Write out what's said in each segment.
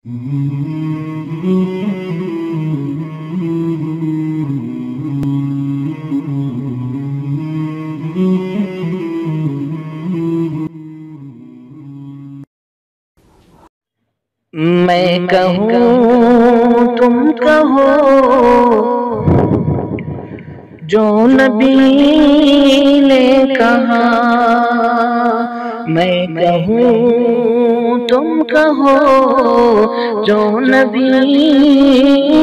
میں کہوں تم کہو جو نبی نے کہا، میں کہوں تم کہو جو نبی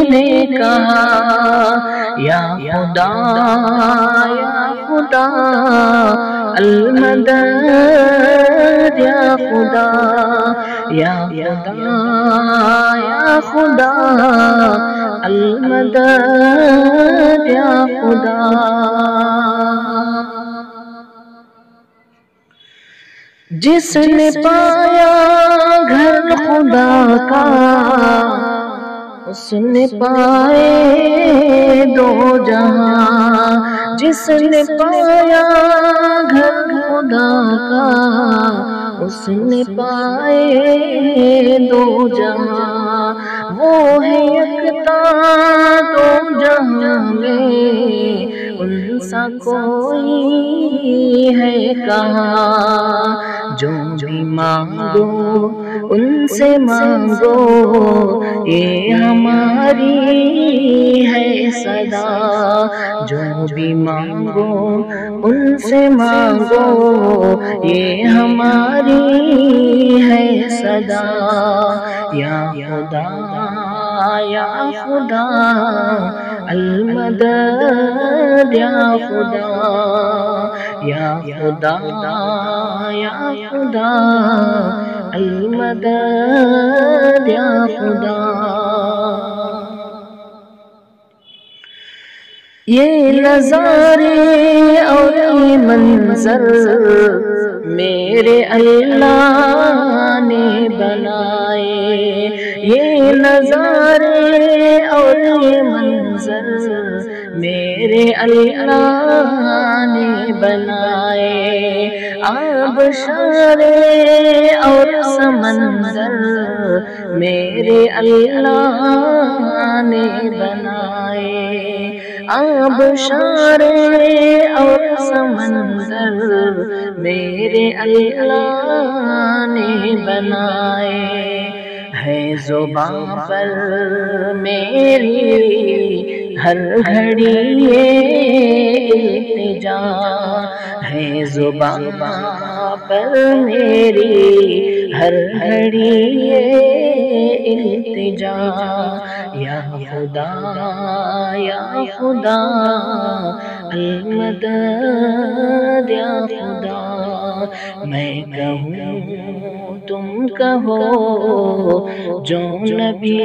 نے کہا، یا خدا یا خدا المدد یا خدا یا خدا یا خدا المدد یا خدا۔ جس نے پایا گھر خدا کا اس نے پائے دو جہاں، جس نے پایا گھر خدا کا اس نے پائے دو جہاں، وہ ہے یکتا دو جہاں میں ان سا کوئی ہے کہاں، جو بھی مانگو ان سے مانگو یہ ہماری ہے صدا، جو بھی مانگو ان سے مانگو یہ ہماری ہے صدا، یا خدا یا خدا المدد یا خدا یا خدا یا خدا المدد یا خدا۔ یہ نظارے اور یہ منظر میرے اللہ نے بنائے، یہ نظارے اور یہ منظر میرے اللہ نے بنائے، آبشارے اور سمندر میرے اللہ نے بنائے، آبشارے اور سمندر میرے اللہ نے بنائے، ہے زباں پر میری ہر گھڑی یہ التجا، ہے زباں پر میری ہر گھڑی یہ التجا، یا خدا یا خدا المدد یا خدا۔ میں کہوں تم کہو جو نبی